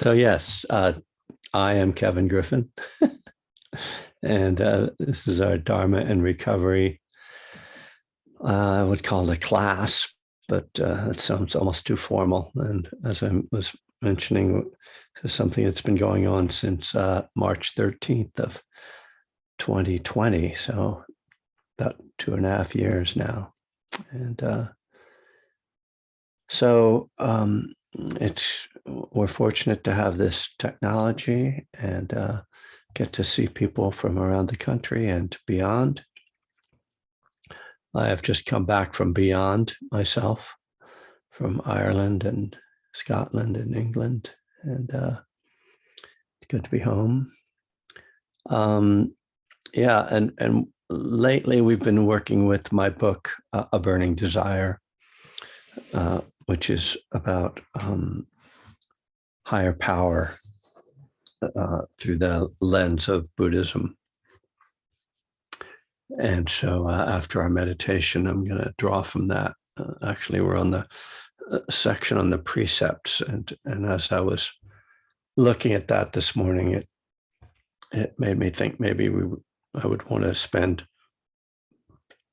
So yes, I am Kevin Griffin, and this is our Dharma and Recovery. I would call it a class, but it sounds almost too formal. And as I was mentioning, this is something that's been going on since March 13th of 2020, so about 2.5 years now. And we're fortunate to have this technology and get to see people from around the country and beyond. I have just come back from beyond myself, from Ireland and Scotland and England, and it's good to be home. And lately we've been working with my book, A Burning Desire, which is about higher power through the lens of Buddhism. And so after our meditation, I'm going to draw from that. Actually, we're on the section on the precepts. And as I was looking at that this morning, it made me think maybe I would want to spend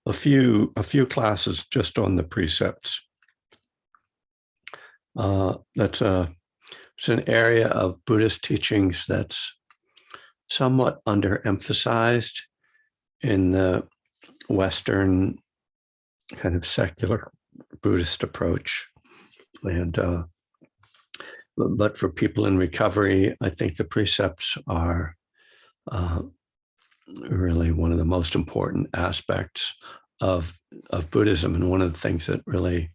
a few classes just on the precepts. It's an area of Buddhist teachings that's somewhat underemphasized in the Western kind of secular Buddhist approach. And but for people in recovery, I think the precepts are really one of the most important aspects of Buddhism, and one of the things that really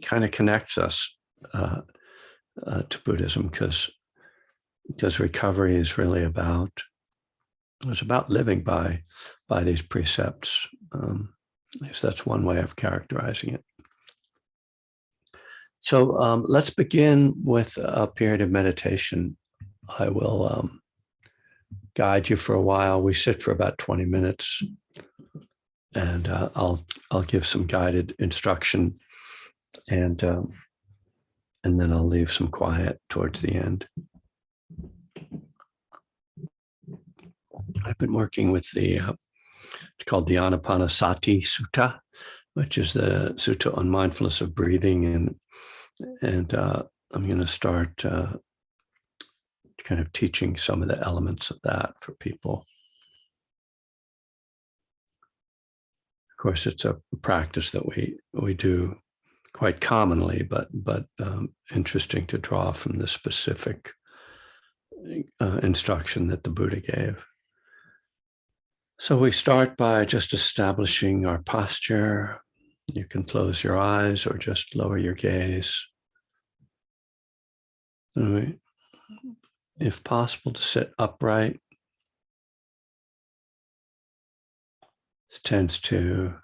kind of connects us to Buddhism, because recovery is really about living by these precepts. At least that's one way of characterizing it. So let's begin with a period of meditation. I will guide you for a while. We sit for about 20 minutes, and I'll give some guided instruction, and then I'll leave some quiet towards the end. I've been working with it's called the Anapanasati Sutta, which is the sutta on mindfulness of breathing, and I'm going to start kind of teaching some of the elements of that for people. Of course, it's a practice that we do quite commonly, but interesting to draw from the specific instruction that the Buddha gave. So we start by just establishing our posture. You can close your eyes or just lower your gaze. If possible, to sit upright. This tends to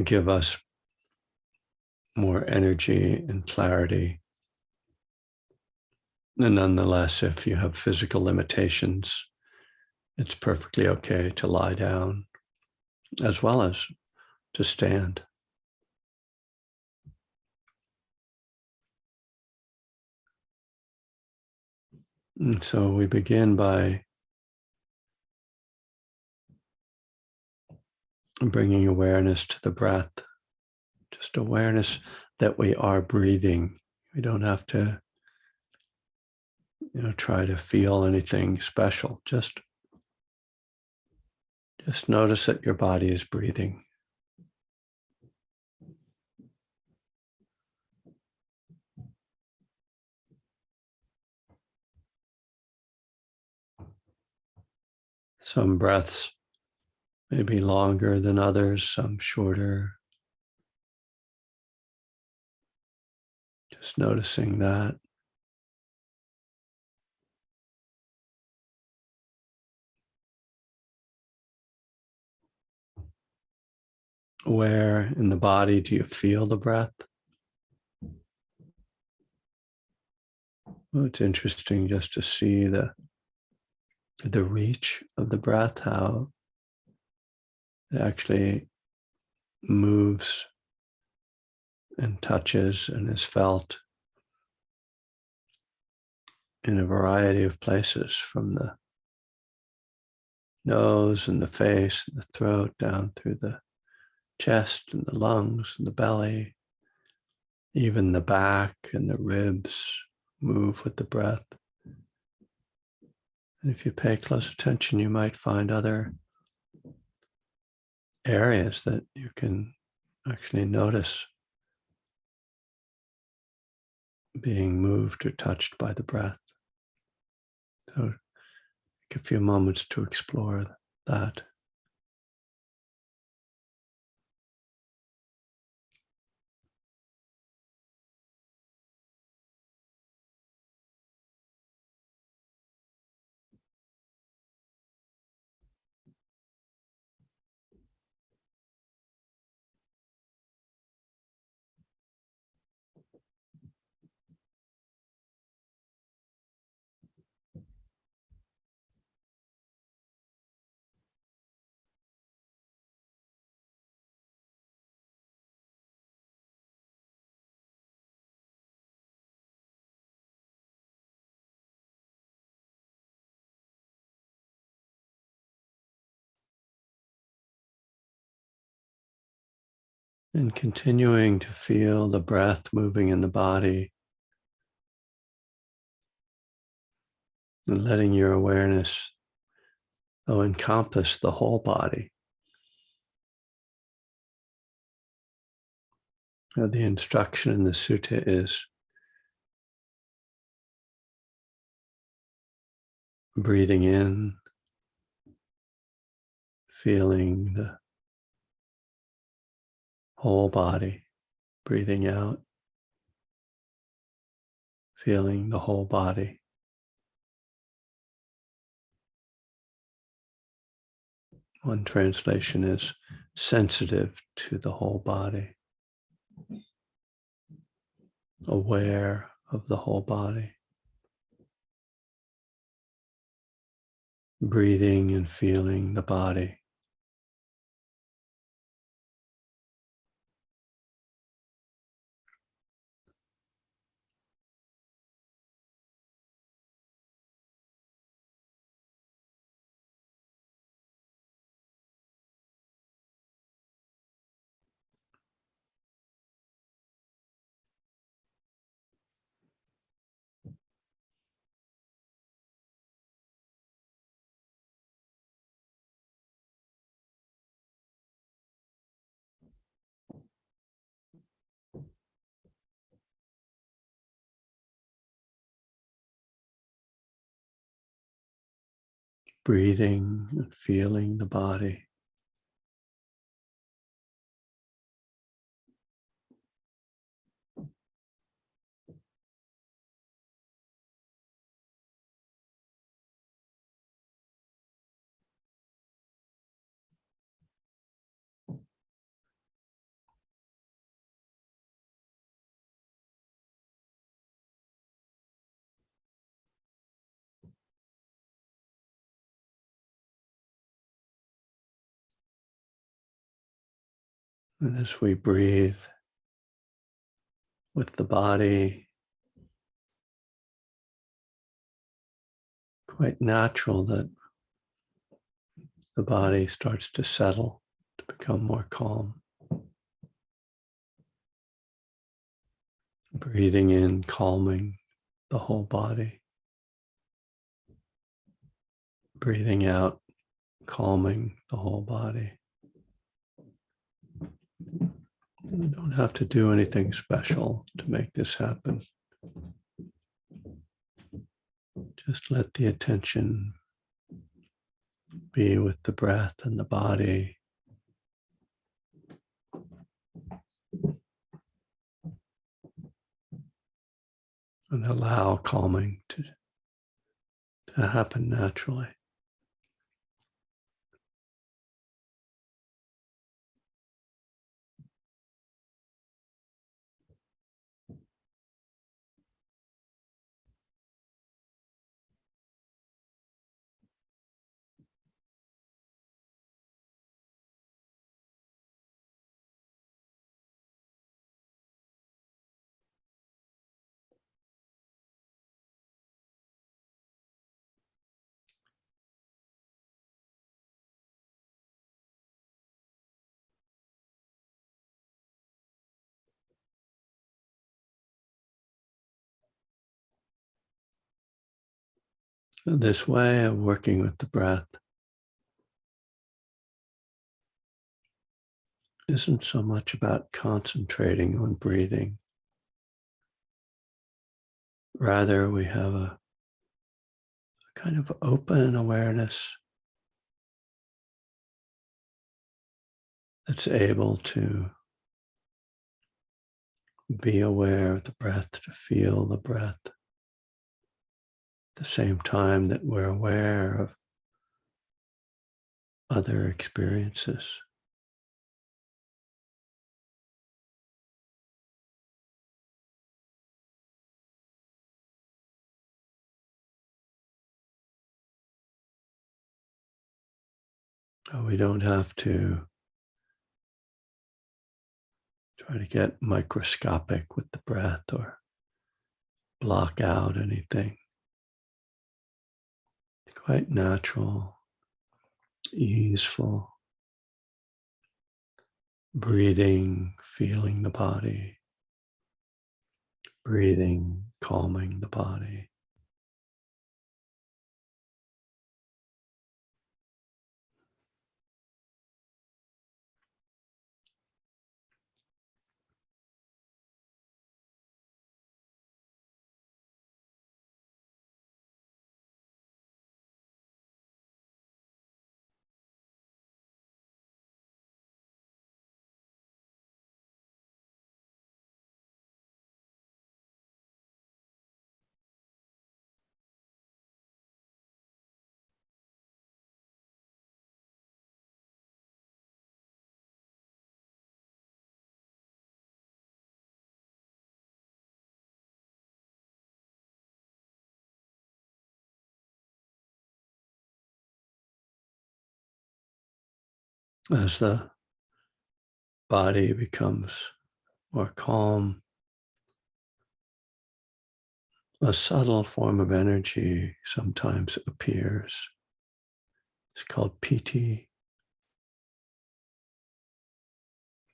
give us more energy and clarity. And nonetheless, if you have physical limitations, it's perfectly okay to lie down as well as to stand. And so we begin by bringing awareness to the breath, just awareness that we are breathing. We don't have to, try to feel anything special. Just notice that your body is breathing. Some breaths may be longer than others, some shorter. Just noticing that. Where in the body do you feel the breath? Well, it's interesting just to see the reach of the breath, how it actually moves and touches and is felt in a variety of places, from the nose and the face and the throat down through the chest and the lungs and the belly. Even the back and the ribs move with the breath. And if you pay close attention, you might find other areas that you can actually notice being moved or touched by the breath. So take a few moments to explore that. And continuing to feel the breath moving in the body and letting your awareness encompass the whole body. Now, the instruction in the sutta is breathing in, feeling the whole body, breathing out, feeling the whole body. One translation is sensitive to the whole body, aware of the whole body, breathing and feeling the body. Breathing and feeling the body. And as we breathe with the body, quite natural that the body starts to settle, to become more calm. Breathing in, calming the whole body. Breathing out, calming the whole body. You don't have to do anything special to make this happen. Just let the attention be with the breath and the body. And allow calming to happen naturally. So this way of working with the breath isn't so much about concentrating on breathing. Rather, we have a kind of open awareness that's able to be aware of the breath, to feel the breath, at the same time that we're aware of other experiences. We don't have to try to get microscopic with the breath or block out anything. Quite natural, easeful breathing, feeling the body, breathing, calming the body. As the body becomes more calm, a subtle form of energy sometimes appears. It's called piti.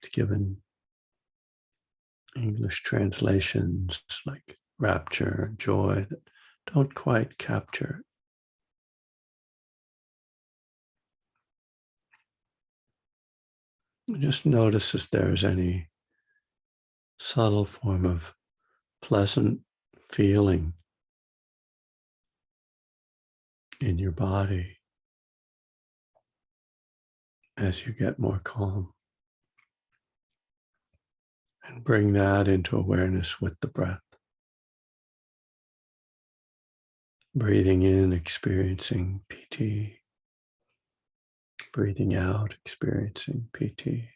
It's given English translations like rapture, joy, that don't quite capture it. Just notice if there's any subtle form of pleasant feeling in your body as you get more calm. And bring that into awareness with the breath. Breathing in, experiencing piti. Breathing out, experiencing piti.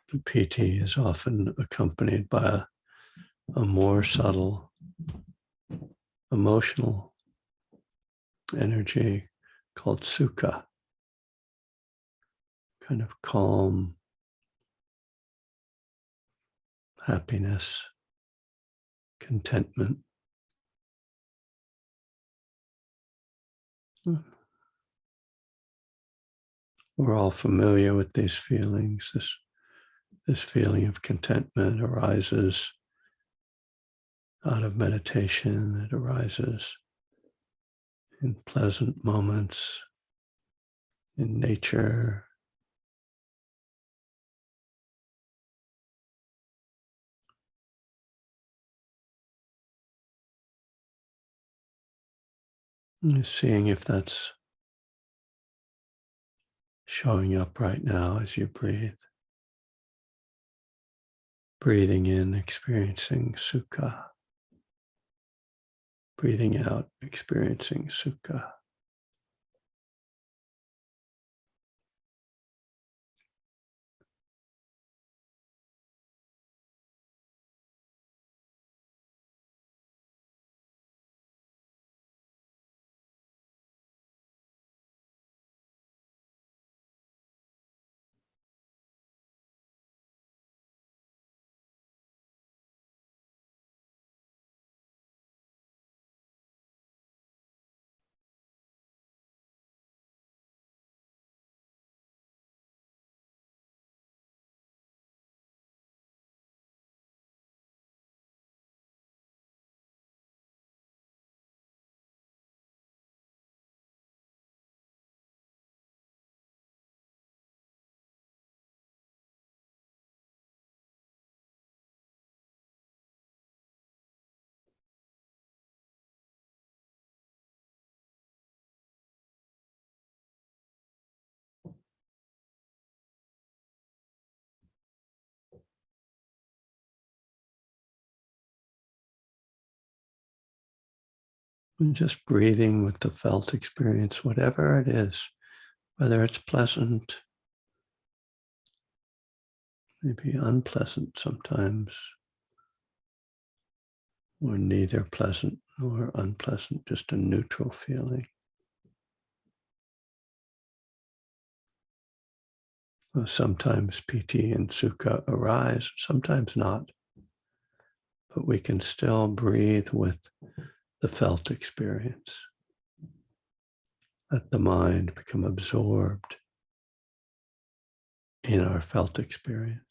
The piti is often accompanied by a more subtle emotional energy called sukha, kind of calm, happiness, contentment. We're all familiar with these feelings. This feeling of contentment arises out of meditation. It arises in pleasant moments in nature. Seeing if that's showing up right now as you breathe. Breathing in, experiencing sukha. Breathing out, experiencing sukha. And just breathing with the felt experience, whatever it is, whether it's pleasant, maybe unpleasant sometimes, or neither pleasant nor unpleasant, just a neutral feeling. Sometimes piti and sukha arise, sometimes not, but we can still breathe with the felt experience. Let the mind become absorbed in our felt experience.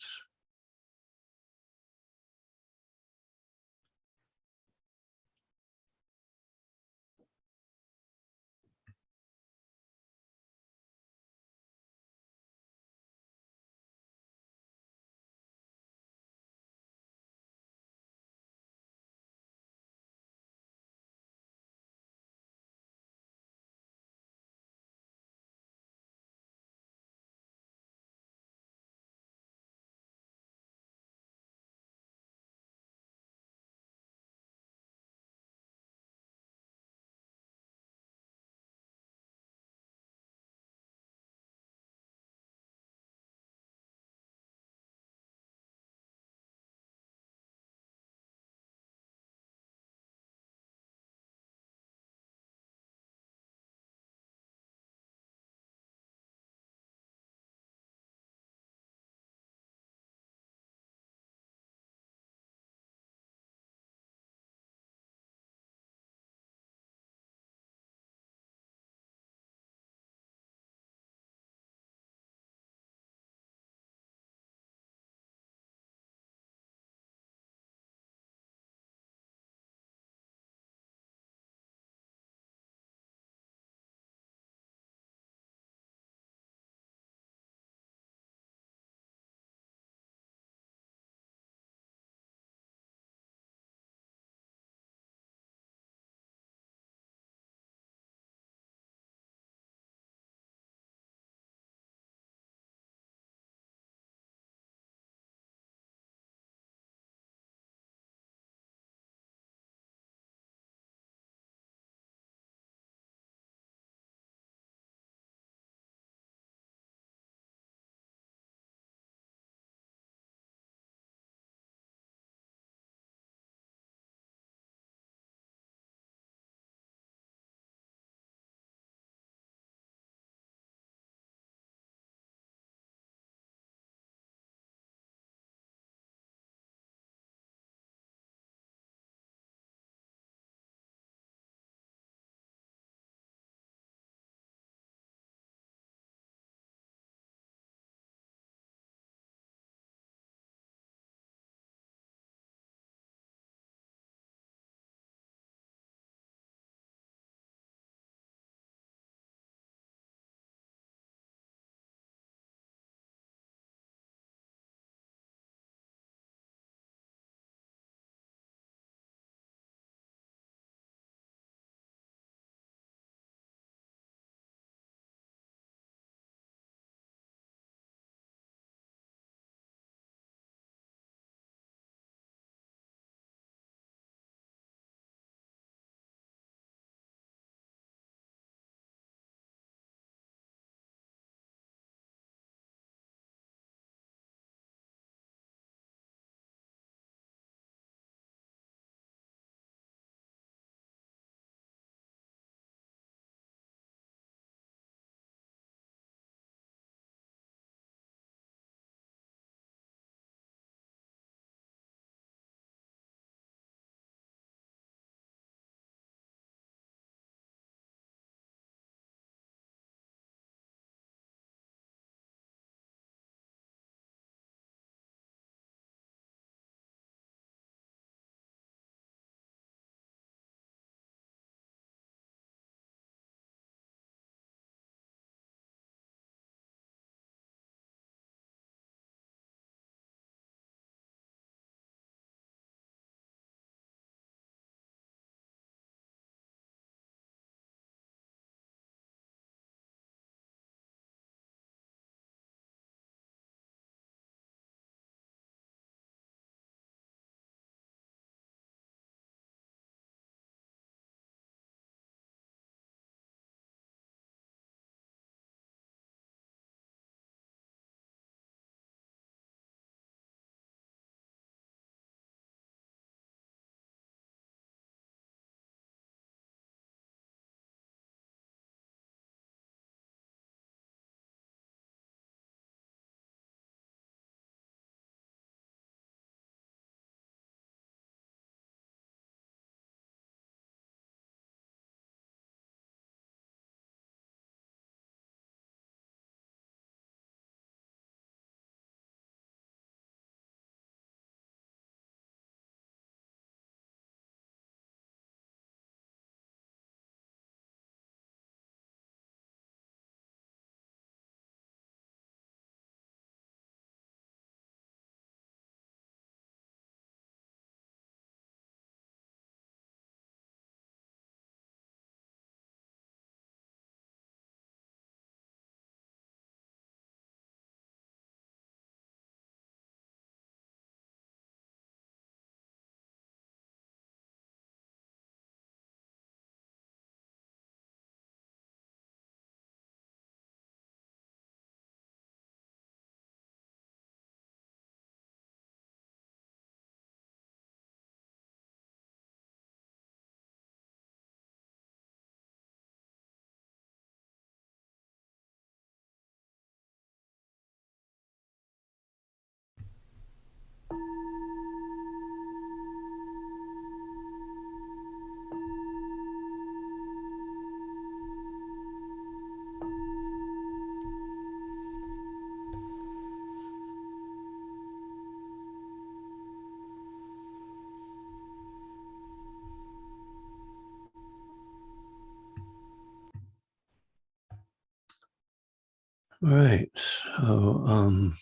Right. So,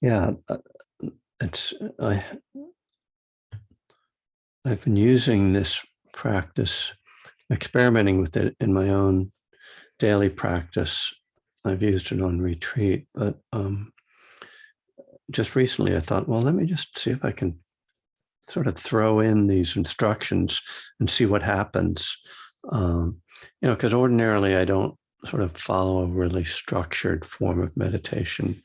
yeah, it's I've been using this practice, experimenting with it in my own daily practice. I've used it on retreat, but just recently I thought, well, let me just see if I can sort of throw in these instructions and see what happens. Because ordinarily I don't sort of follow a really structured form of meditation.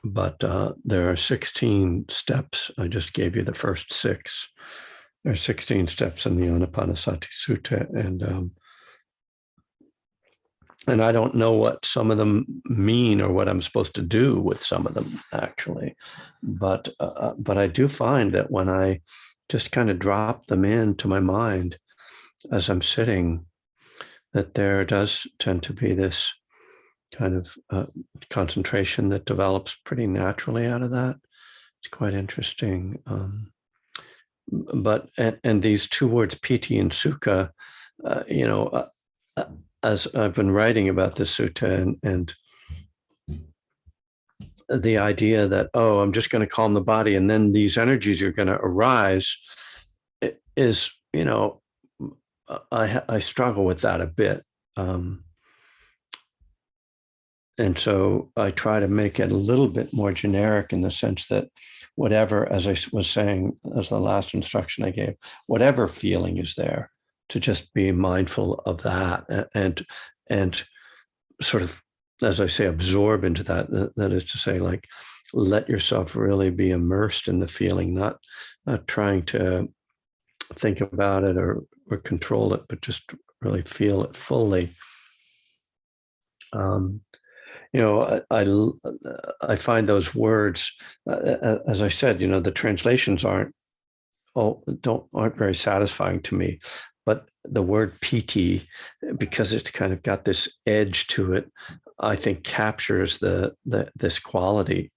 But there are 16 steps. I just gave you the first 6. There are 16 steps in the Anapanasati Sutta, and I don't know what some of them mean or what I'm supposed to do with some of them, actually. But I do find that when I just kind of drop them into my mind as I'm sitting, that there does tend to be this kind of concentration that develops pretty naturally out of that. It's quite interesting. And these two words, piti and sukha, as I've been writing about this sutta and the idea that, oh, I'm just going to calm the body and then these energies are going to arise is, I struggle with that a bit. And so I try to make it a little bit more generic in the sense that whatever, as I was saying, as the last instruction I gave, whatever feeling is there, to just be mindful of that and sort of, as I say, absorb into that. That is to say, like, let yourself really be immersed in the feeling, not trying to think about it or control it, but just really feel it fully. I find those words, as I said, the translations aren't very satisfying to me, but the word piti, because it's kind of got this edge to it, I think captures this quality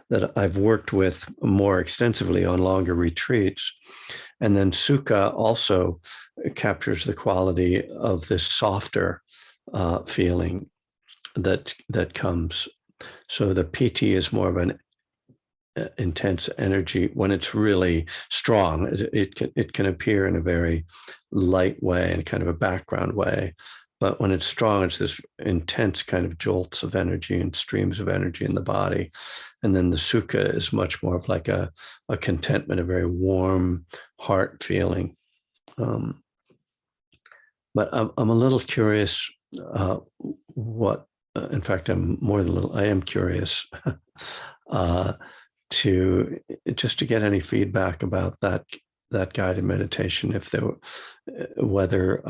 that I've worked with more extensively on longer retreats. And then sukha also captures the quality of this softer feeling that comes. So the piti is more of an intense energy. When it's really strong, it can appear in a very light way and kind of a background way. But when it's strong, it's this intense kind of jolts of energy and streams of energy in the body. And then the sukha is much more of like a contentment, a very warm heart feeling. But I'm a little curious what, in fact, I am curious to get any feedback about that guided meditation, if there were, whether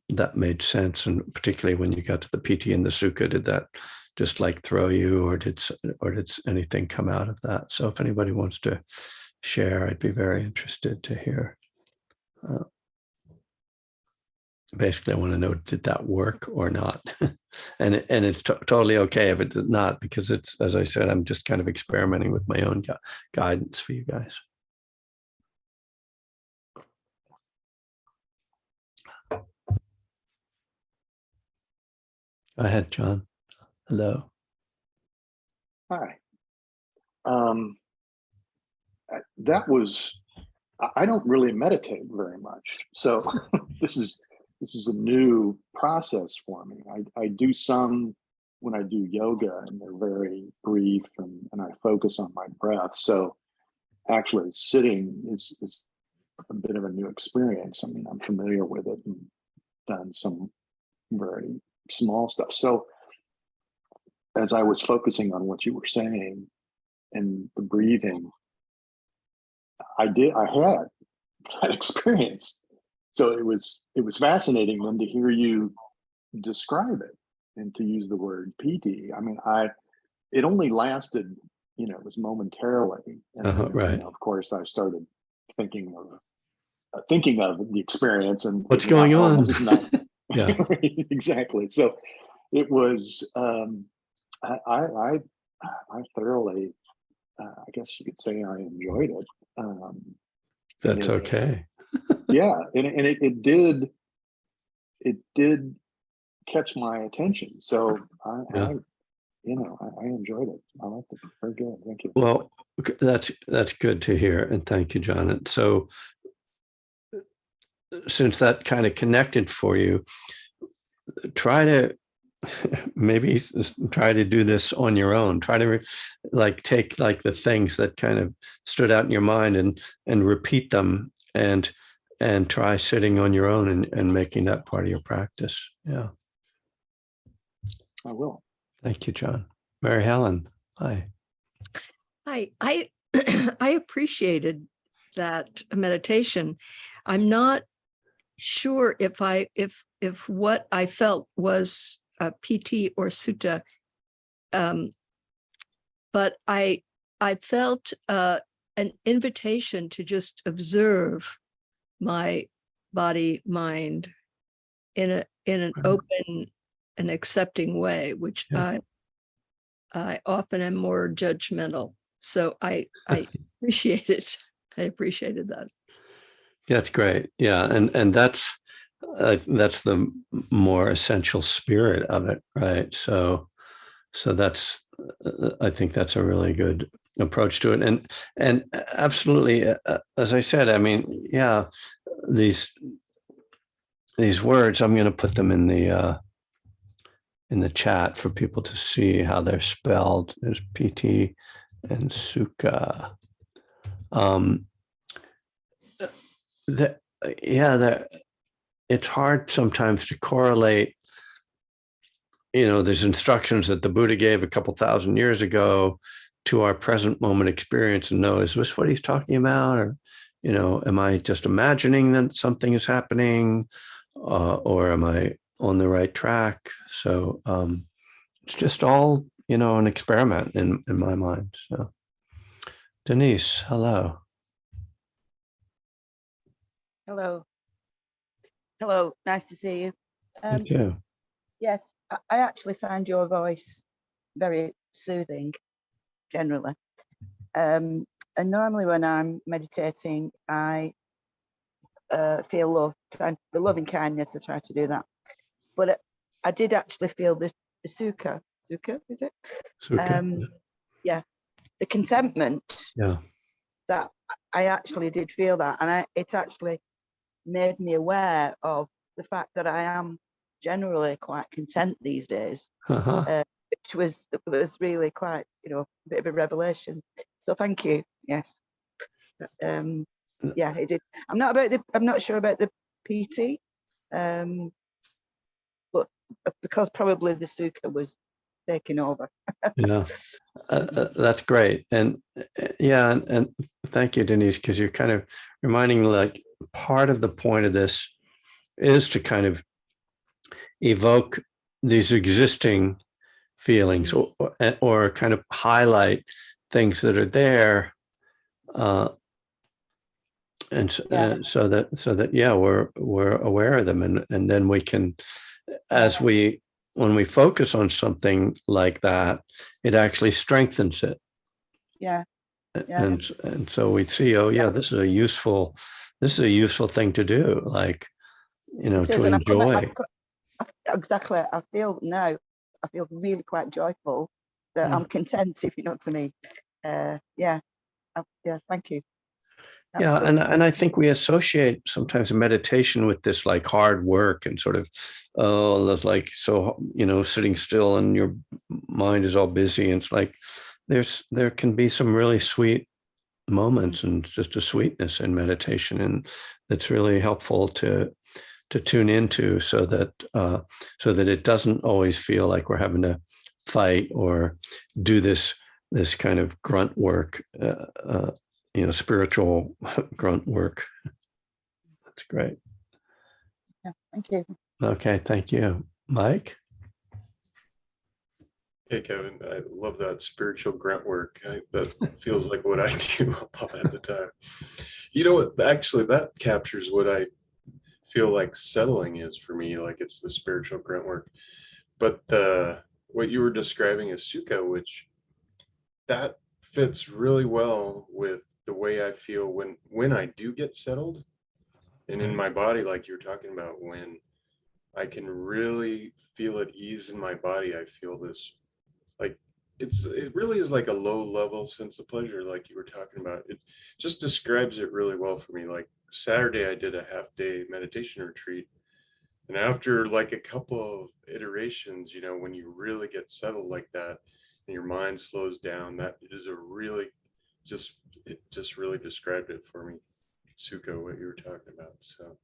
that made sense, and particularly when you got to the piti and the sukha, did that just like throw you, or did anything come out of that? So if anybody wants to share, I'd be very interested to hear. Basically, I want to know, did that work or not? and it's totally okay if it did not, because it's, as I said, I'm just kind of experimenting with my own guidance for you guys. Go ahead, John. Hello. Hi. That was, I don't really meditate very much. So this is a new process for me. I do some when I do yoga, and they're very brief, and I focus on my breath. So actually sitting is a bit of a new experience. I mean, I'm familiar with it and done some very small stuff. So as I was focusing on what you were saying and the breathing, I had that experience. So it was fascinating then to hear you describe it and to use the word piti. I mean, it only lasted, it was momentarily. And then, right. of course, I started thinking of the experience and what's going on. This is not Yeah. exactly. So it was. I thoroughly, I guess you could say, I enjoyed it. That's okay. Yeah, and it did catch my attention. So Yeah. I enjoyed it. I liked it. Very good. Thank you. Well, that's good to hear, and thank you, John. And so, since that kind of connected for you, try to maybe try to do this on your own. Try to like take like the things that kind of stood out in your mind and repeat them and try sitting on your own and making that part of your practice. Yeah. I will. Thank you, John. Mary Helen. Hi. I I appreciated that meditation. I'm not sure if what I felt was a PT or sutta, but I felt an invitation to just observe my body mind in an open and accepting way, which Yeah. I often am more judgmental. So I appreciated that. That's great. Yeah, and that's the more essential spirit of it, right? So that's I think that's a really good approach to it, and absolutely, as I said, I mean, yeah, these words, I'm going to put them in the chat for people to see how they're spelled. There's PT and Sukha. That yeah, that it's hard sometimes to correlate. There's instructions that the Buddha gave a couple thousand years ago to our present moment experience and know, is this what he's talking about? Or, am I just imagining that something is happening? Or am I on the right track? So it's just all, an experiment in my mind. So Denise, hello. Hello. Hello, nice to see you. Thank you. Yes, I actually find your voice very soothing, generally. And normally when I'm meditating, I feel love, the loving kindness, I try to do that. But I did actually feel the sukha, is it? Sukha. Yeah, the contentment. Yeah. That I actually did feel that, and it actually made me aware of the fact that I am generally quite content these days, which was really quite, a bit of a revelation. So thank you. Yes. Yeah, it did. I'm not sure about the PT, but because probably the sukha was taking over. Yeah, that's great. And yeah, and thank you, Denise, because you're kind of reminding, like, part of the point of this is to kind of evoke these existing feelings or kind of highlight things that are there. And so that yeah, we're aware of them, and then we can, when we focus on something like that, it actually strengthens it. Yeah. And so we see, oh yeah, this is a useful thing to do, like, to enjoy. Exactly. I feel really quite joyful that I'm content, if you know what I mean. Yeah. Thank you. Yeah, and I think we associate sometimes meditation with this like hard work and sort of, oh, that's like, so, sitting still and your mind is all busy. And it's like there can be some really sweet moments and just a sweetness in meditation, and that's really helpful to tune into, so that it doesn't always feel like we're having to fight or do this kind of grunt work. Spiritual grunt work. That's great. Yeah, thank you. Okay, thank you. Mike? Hey, Kevin, I love that spiritual grunt work. That feels like what I do a lot at the time. You know what? Actually, that captures what I feel like settling is for me. Like, it's the spiritual grunt work. But what you were describing as sukha, which that fits really well with the way I feel when I do get settled, and in my body, like you were talking about, when I can really feel at ease in my body. I feel this, like, it really is like a low level sense of pleasure, like you were talking about. It just describes it really well for me. Like Saturday, I did a half-day meditation retreat. And after like a couple of iterations, when you really get settled like that and your mind slows down, that is a really it just really described it for me, Suka, what you were talking about. So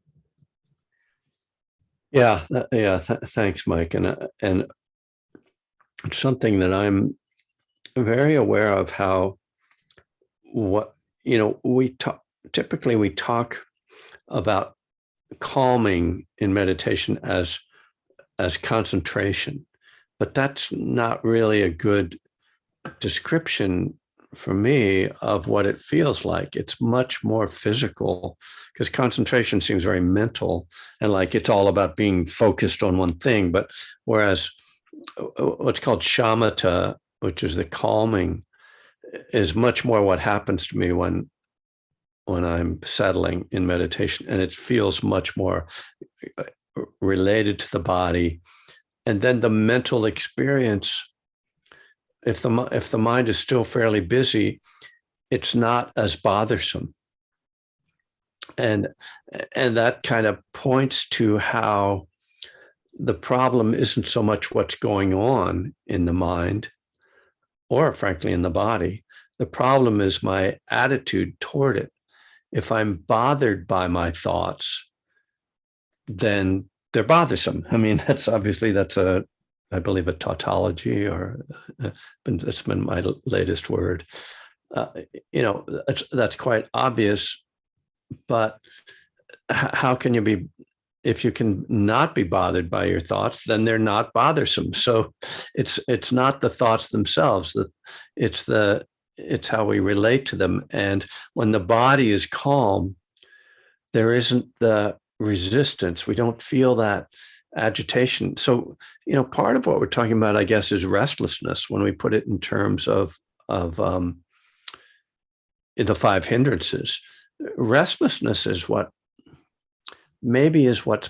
Yeah, thanks, Mike. And it's something that I'm very aware of, how we typically we talk about calming in meditation as concentration, but that's not really a good description for me of what it feels like. It's much more physical, because concentration seems very mental and like it's all about being focused on one thing. But whereas what's called shamatha, which is the calming, is much more what happens to me when I'm settling in meditation, and it feels much more related to the body. And then the mental experience, if the mind is still fairly busy, it's not as bothersome. And that kind of points to how the problem isn't so much what's going on in the mind, or frankly in the body. The problem is my attitude toward it. If I'm bothered by my thoughts, then they're bothersome. I mean, that's I believe, a tautology, or it's been my latest word. That's quite obvious. But how can you be, if you can not be bothered by your thoughts, then they're not bothersome. So it's not the thoughts themselves, that it's how we relate to them. And when the body is calm, there isn't the resistance. We don't feel that agitation. So, part of what we're talking about, I guess, is restlessness, when we put it in terms of the 5 hindrances. Restlessness is what's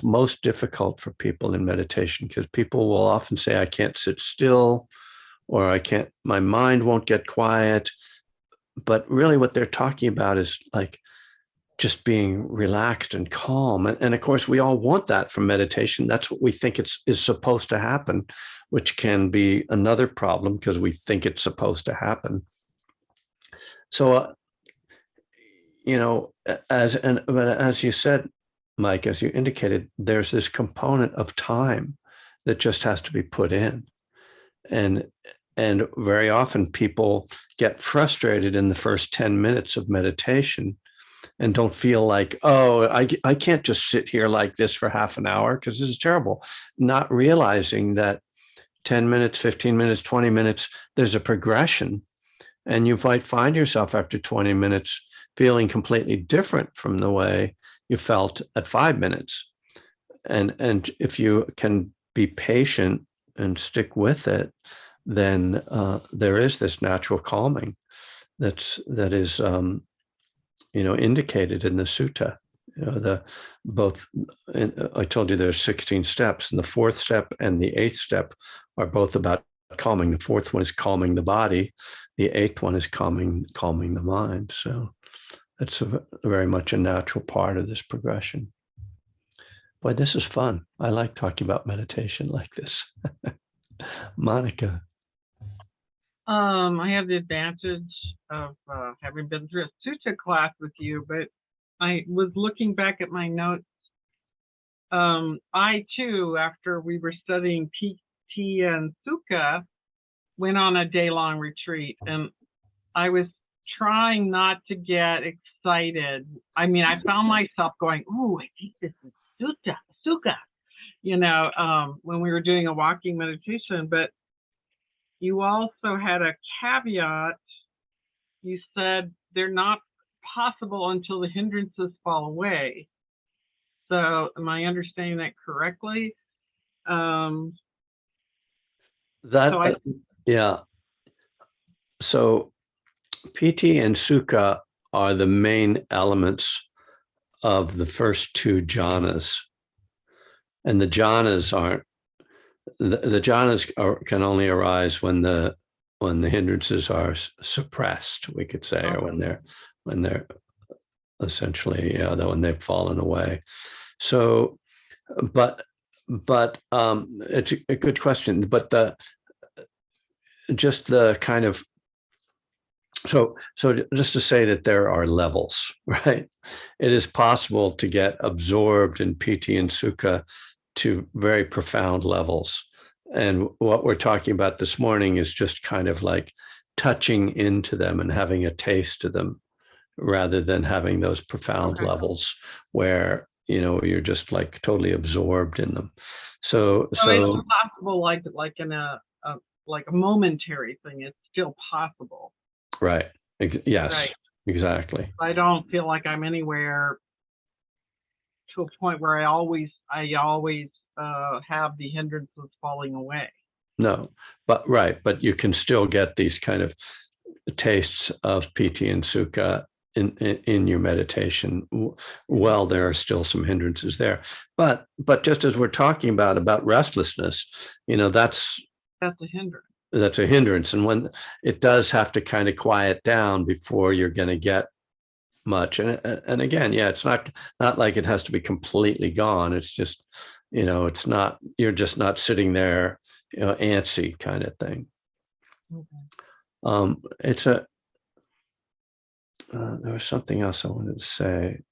most difficult for people in meditation, because people will often say, I can't sit still, or my mind won't get quiet. But really what they're talking about is like just being relaxed and calm. And of course, we all want that from meditation. That's what we think is supposed to happen, which can be another problem, because we think it's supposed to happen. So, as you said, Mike, as you indicated, there's this component of time that just has to be put in. And very often people get frustrated in the first 10 minutes of meditation and don't feel like, oh, I can't just sit here like this for half an hour, because this is terrible. Not realizing that 10 minutes, 15 minutes, 20 minutes, there's a progression. And you might find yourself after 20 minutes feeling completely different from the way you felt at 5 minutes. And if you can be patient and stick with it, then there is this natural calming that is indicated in the sutta. I told you there's 16 steps, and the 4th step and the 8th step are both about calming. The 4th one is calming the body. The 8th one is calming the mind. So it's very much a natural part of this progression. Boy, this is fun. I like talking about meditation like this. Monica. I have the advantage of having been through a sutta class with you, but I was looking back at my notes. I too, after we were studying PT and Sukha, went on a day-long retreat, and I was trying not to get excited. I mean, I found myself going, "Ooh, I think this is Sukha," when we were doing a walking meditation. But you also had a caveat. You said they're not possible until the hindrances fall away. So am I understanding that correctly? Yeah. So PT and Sukha are the main elements of the first 2 jhanas. and the jhanas aren't. The jhanas can only arise when the hindrances are suppressed, we could say, or when they're essentially, when they've fallen away. So, but it's a good question. But just just to say that there are levels, right? It is possible to get absorbed in piti and sukha to very profound levels. And what we're talking about this morning is just kind of like touching into them and having a taste of them, rather than having those profound levels where, you're just like totally absorbed in them. So it's possible, like in a momentary thing, it's still possible. Right. Yes, right. Exactly. I don't feel like I'm anywhere to a point where I always have the hindrances falling away. No, but you can still get these kind of tastes of piti and sukha in your meditation. Well, there are still some hindrances there, but just as we're talking about restlessness, that's a hindrance. That's a hindrance, and when it does have to kind of quiet down before you're going to get much. And again, it's not like it has to be completely gone. It's just, it's not, you're just not sitting there, antsy kind of thing. It's there was something else I wanted to say.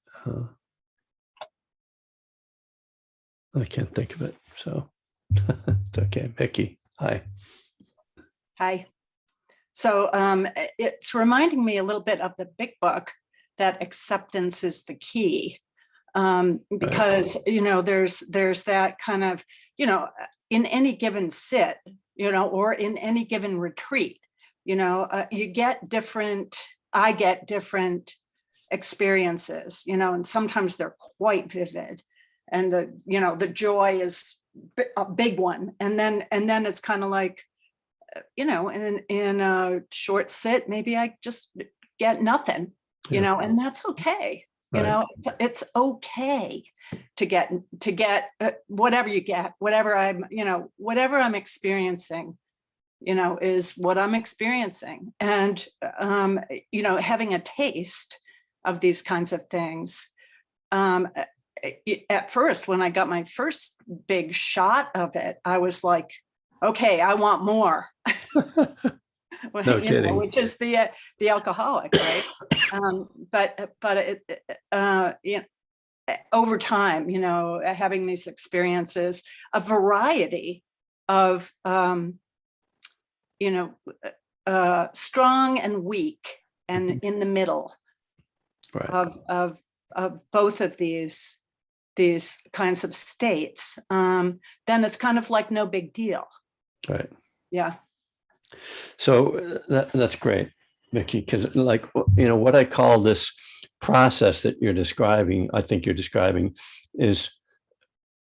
I can't think of it. So it's okay. Mickey, hi. Hi. So it's reminding me a little bit of the big book, that acceptance is the key. Because, there's that kind of, in any given sit, or in any given retreat, you get different, I get different experiences, and sometimes they're quite vivid, and the joy is a big one. And then it's kind of like, in a short sit, maybe I just get nothing, and that's okay. It's okay to get whatever you get, whatever I'm experiencing, is what I'm experiencing. And, having a taste of these kinds of things. At first, when I got my first big shot of it, I was like, okay, I want more. No kidding. Which is the alcoholic, right? But over time, having these experiences, a variety of strong and weak, and in the middle, right, of both of these kinds of states, then it's kind of like no big deal. Right. Yeah. So that's great, Mickey, because what I call this process that you're describing, I think you're describing, is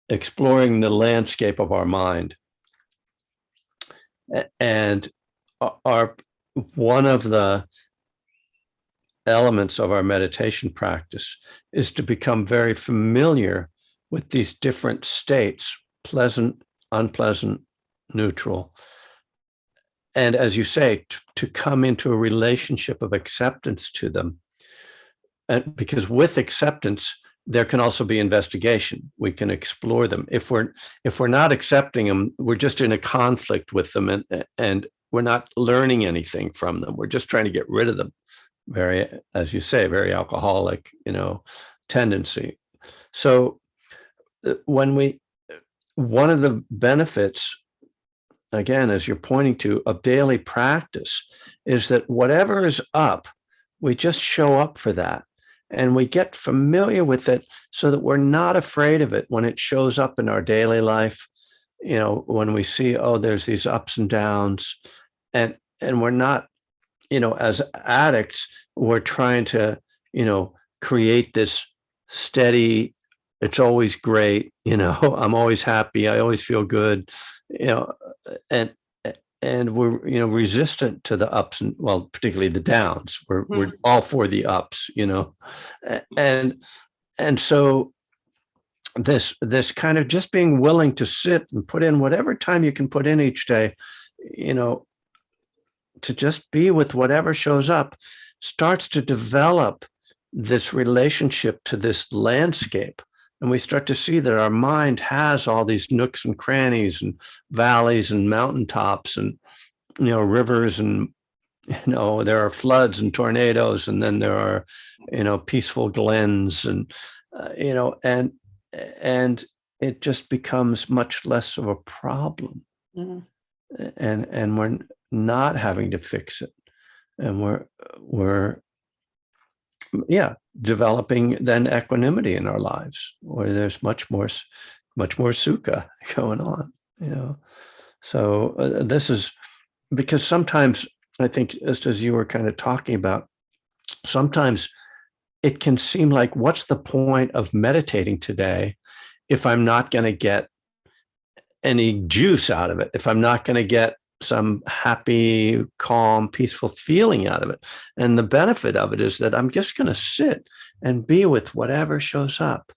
exploring the landscape of our mind. And one of the elements of our meditation practice is to become very familiar with these different states, pleasant, unpleasant, neutral. And as you say, to come into a relationship of acceptance to them. And because with acceptance, there can also be investigation. We can explore them. If we're not accepting them, we're just in a conflict with them, and we're not learning anything from them. We're just trying to get rid of them. Very, as you say, very alcoholic, tendency. So one of the benefits, again, as you're pointing to, of daily practice, is that whatever is up, we just show up for that. And we get familiar with it so that we're not afraid of it when it shows up in our daily life. When we see, there's these ups and downs, and we're not, as addicts, we're trying to, create this steady, it's always great, I'm always happy, I always feel good, and we're resistant to the ups, and particularly the downs. We're all for the ups, and so this kind of just being willing to sit and put in whatever time you can put in each day, to just be with whatever shows up, starts to develop this relationship to this landscape. And we start to see that our mind has all these nooks and crannies and valleys and mountaintops and, rivers, and, there are floods and tornadoes, and then there are, peaceful glens, and, and it just becomes much less of a problem. Mhm. And we're not having to fix it. And we're developing then equanimity in our lives, where there's much more sukha going on, So this is because sometimes I think, just as you were kind of talking about, sometimes it can seem like, what's the point of meditating today if I'm not going to get any juice out of it, if I'm not going to get some happy, calm, peaceful feeling out of it? And the benefit of it is that I'm just going to sit and be with whatever shows up.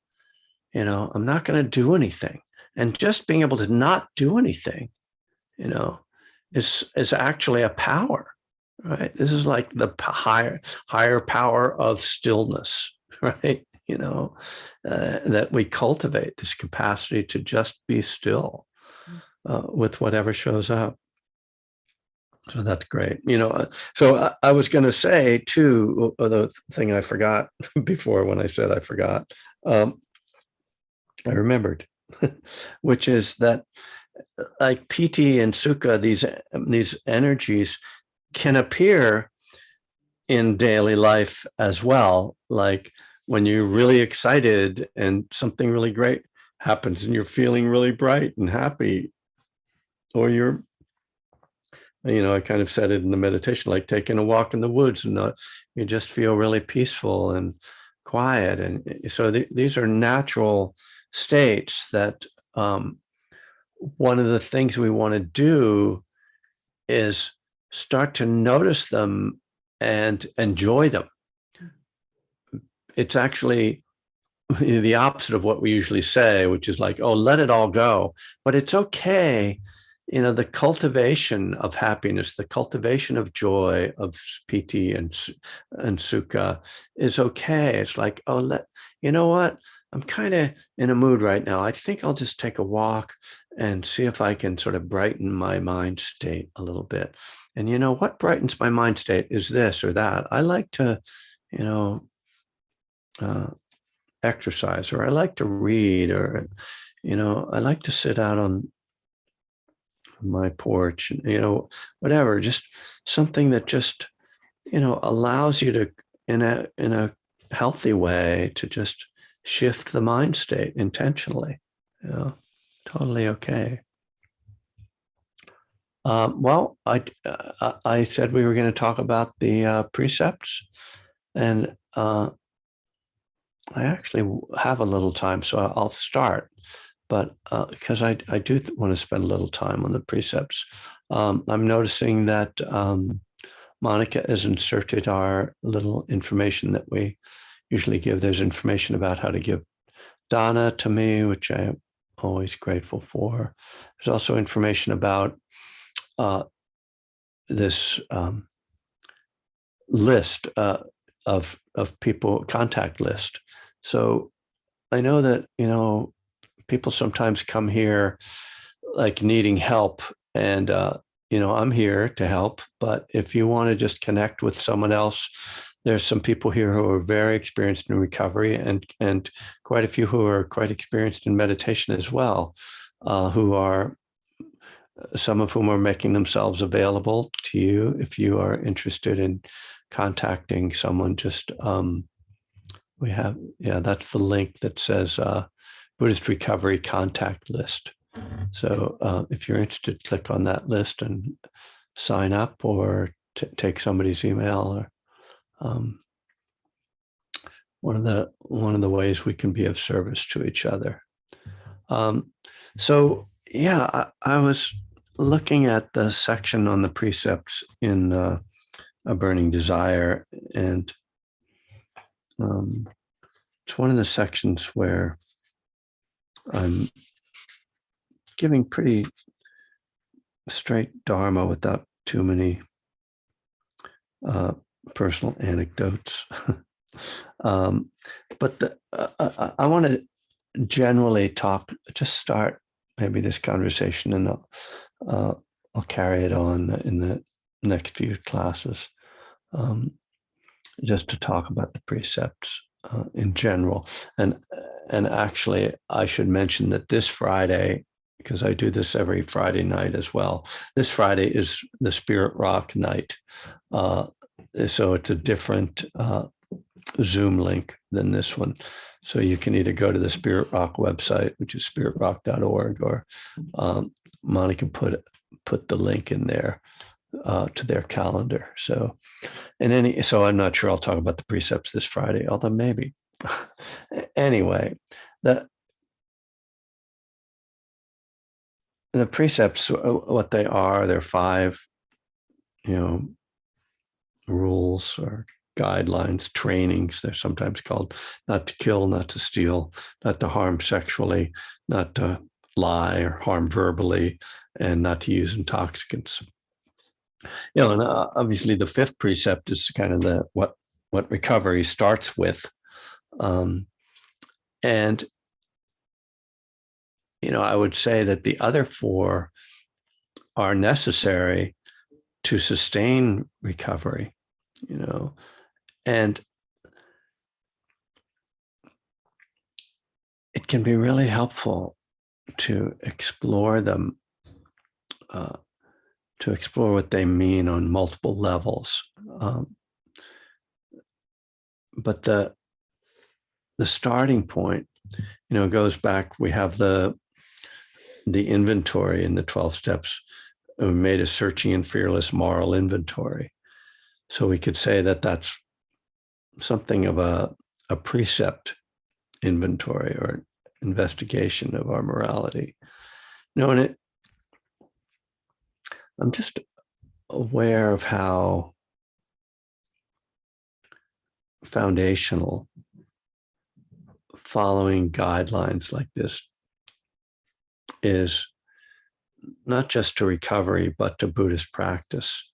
I'm not going to do anything. And just being able to not do anything, is actually a power, right? This is like the higher power of stillness, right? That we cultivate this capacity to just be still with whatever shows up. So that's great. So I was going to say too, the thing I forgot before when I said I forgot, I remembered, which is that like piti and sukha, these energies can appear in daily life as well. Like when you're really excited and something really great happens and you're feeling really bright and happy, or you're, I kind of said it in the meditation, like taking a walk in the woods, and you just feel really peaceful and quiet. And so these are natural states that one of the things we want to do is start to notice them and enjoy them. It's actually the opposite of what we usually say, which is like, oh, let it all go. But it's okay. The cultivation of happiness, the cultivation of joy, of piti and sukha is okay. It's like, oh, you know what? I'm kind of in a mood right now. I think I'll just take a walk and see if I can sort of brighten my mind state a little bit. And what brightens my mind state is this or that. I like to, exercise, or I like to read, or, I like to sit out on my porch, whatever, just something that just, allows you to, in a healthy way, to just shift the mind state intentionally. Totally okay. Well, I said we were going to talk about the precepts, and I actually have a little time, so I'll start. But because I do want to spend a little time on the precepts, I'm noticing that Monica has inserted our little information that we usually give. There's information about how to give dana to me, which I am always grateful for. There's also information about this list of people, contact list. So I know that, people sometimes come here like needing help, and, I'm here to help. But if you want to just connect with someone else, there's some people here who are very experienced in recovery, and quite a few who are quite experienced in meditation as well, some of whom are making themselves available to you if you are interested in contacting someone. Just we have, that's the link that says Buddhist Recovery Contact List. So if you're interested, click on that list and sign up, or take somebody's email, or one of the ways we can be of service to each other. So I was looking at the section on the precepts in A Burning Desire, and it's one of the sections where I'm giving pretty straight Dharma without too many personal anecdotes. But I want to generally just start maybe this conversation, and I'll carry it on in the next few classes, just to talk about the precepts in general. And actually, I should mention that this Friday, because I do this every Friday night as well, this Friday is the Spirit Rock night. So it's a different Zoom link than this one. So you can either go to the Spirit Rock website, which is spiritrock.org, or Monica put the link in there to their calendar. So so I'm not sure I'll talk about the precepts this Friday, although maybe. Anyway, the precepts, what they are, they're 5, rules or guidelines, trainings. They're sometimes called: not to kill, not to steal, not to harm sexually, not to lie or harm verbally, and not to use intoxicants. And obviously the 5th precept is kind of what recovery starts with. And I would say that the other 4 are necessary to sustain recovery, and it can be really helpful to explore them, to explore what they mean on multiple levels. But the starting point, goes back. We have the inventory in the 12 steps. We made a searching and fearless moral inventory. So we could say that that's something of a precept inventory or investigation of our morality. And I'm just aware of how foundational following guidelines like this is, not just to recovery, but to Buddhist practice.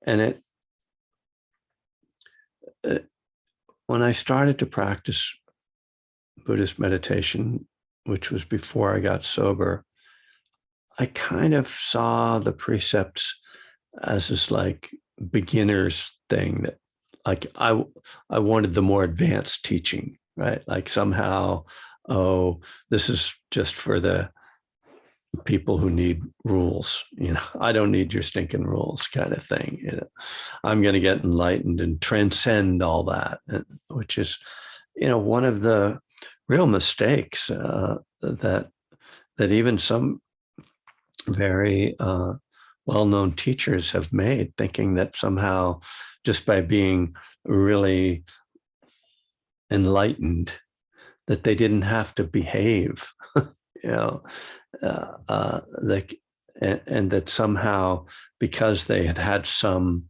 And when I started to practice Buddhist meditation, which was before I got sober, I kind of saw the precepts as this like beginner's thing, that like I wanted the more advanced teaching, right? Like somehow, this is just for the people who need rules. I don't need your stinking rules, kind of thing. I'm going to get enlightened and transcend all that, which is, one of the real mistakes that even some very well-known teachers have made, thinking that somehow just by being really enlightened, that they didn't have to behave, and that somehow, because they had some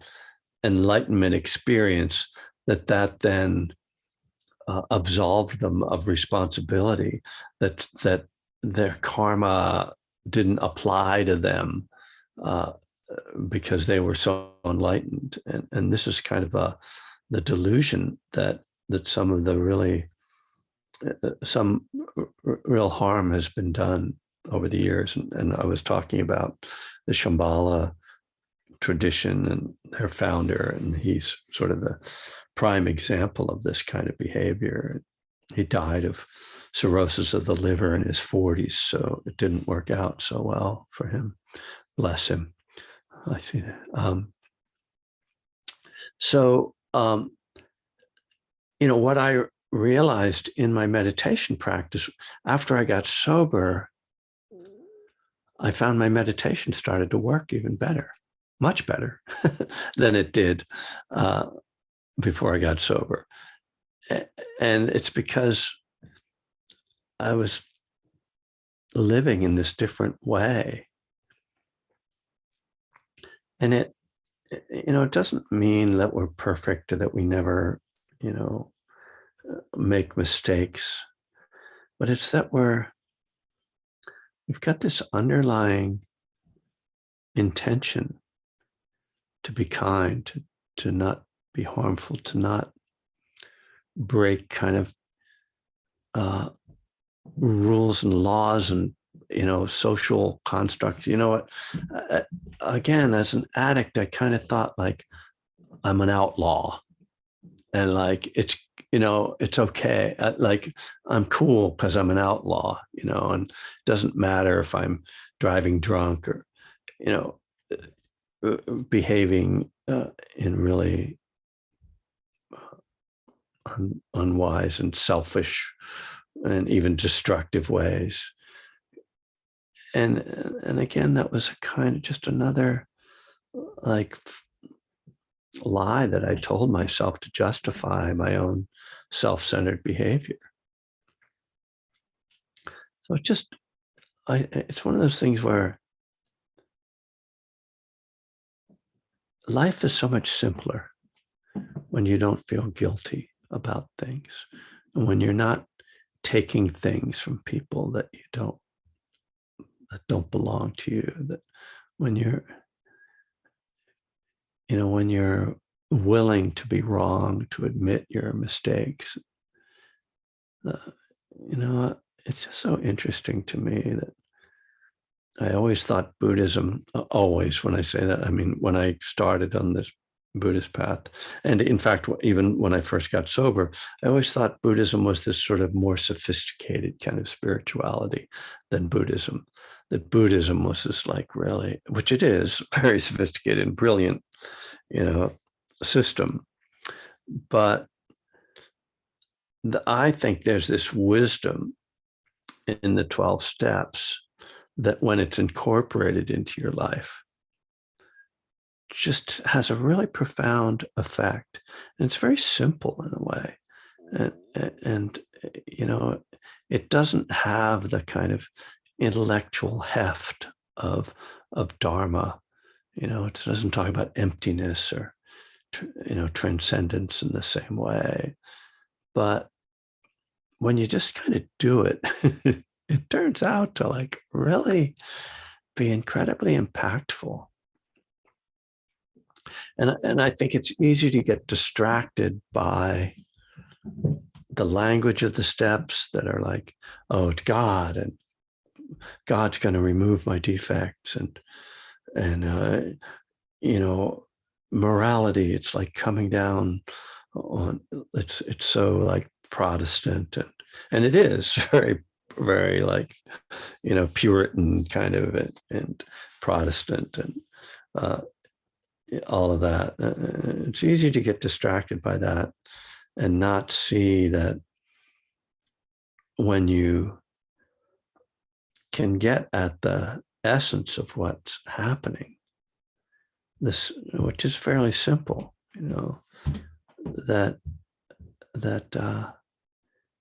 enlightenment experience, that then absolved them of responsibility, that their karma didn't apply to them because they were so enlightened. And this is kind of the delusion that some of the really some real harm has been done over the years. And I was talking about the Shambhala tradition and their founder, and he's sort of the prime example of this kind of behavior. He died of cirrhosis of the liver in his 40s, so it didn't work out so well for him. Bless him. I see that. What I realized in my meditation practice after I got sober, I found my meditation started to work even better, much better than it did before I got sober. And it's because I was living in this different way. And it doesn't mean that we're perfect or that we never, make mistakes, but it's that we're you've got this underlying intention to be kind, to not be harmful, to not break kind of rules and laws and, social constructs. You know what? Again, as an addict, I kind of thought like I'm an outlaw, and like it's okay. Like I'm cool because I'm an outlaw, and it doesn't matter if I'm driving drunk or, behaving in really unwise and selfish and even destructive ways. And again, that was a kind of just another like lie that I told myself to justify my own self-centered behavior. So it's one of those things where life is so much simpler when you don't feel guilty about things, and when you're not taking things from people that don't belong to you, that when you're willing to be wrong, to admit your mistakes. It's just so interesting to me that I always thought Buddhism, always, when I say that, I mean, when I started on this Buddhist path, and in fact, even when I first got sober, I always thought Buddhism was this sort of more sophisticated kind of spirituality than Buddhism. That Buddhism was this like really, which it is, very sophisticated and brilliant, system. But I think there's this wisdom in the 12 steps that when it's incorporated into your life, just has a really profound effect. And it's very simple in a way. And it doesn't have the kind of intellectual heft of Dharma. It doesn't talk about emptiness or, transcendence in the same way. But when you just kind of do it, it turns out to like really be incredibly impactful. And I think it's easy to get distracted by the language of the steps that are like, oh, it's God, and God's going to remove my defects, and morality. It's like coming down on. It's so like Protestant, and it is very, very like Puritan kind of and Protestant and all of that. It's easy to get distracted by that and not see that when you can get at the essence of what's happening, this, which is fairly simple, that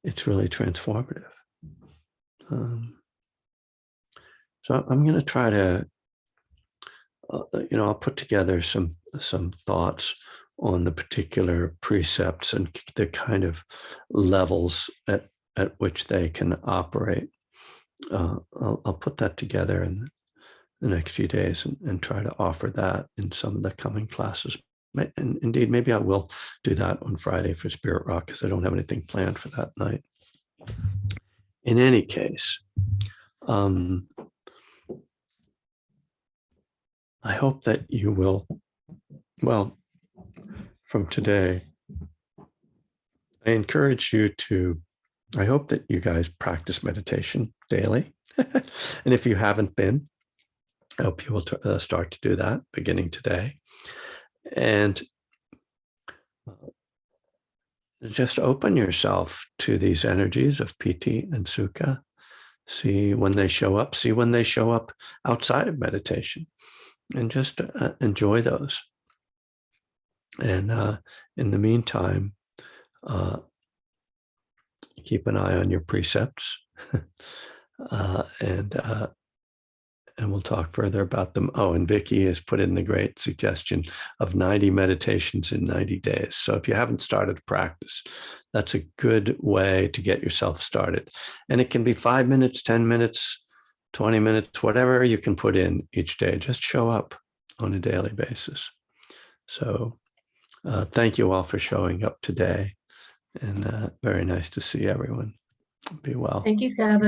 it's really transformative. So I'm going to try to, I'll put together some thoughts on the particular precepts and the kind of levels at which they can operate. I'll put that together in the next few days and try to offer that in some of the coming classes. And indeed, maybe I will do that on Friday for Spirit Rock because I don't have anything planned for that night. In any case, I hope that you will, well, from today, I encourage you to, I hope that you guys practice meditation daily. And if you haven't been, I hope you will start to do that beginning today. And just open yourself to these energies of piti and sukha. See when they show up, see when they show up outside of meditation, and just enjoy those. And in the meantime, keep an eye on your precepts, and we'll talk further about them. Oh, and Vicky has put in the great suggestion of 90 meditations in 90 days. So if you haven't started to practice, that's a good way to get yourself started. And it can be 5 minutes, 10 minutes, 20 minutes, whatever you can put in each day, just show up on a daily basis. So thank you all for showing up today, and very nice to see everyone. Be well. Thank you, Kevin.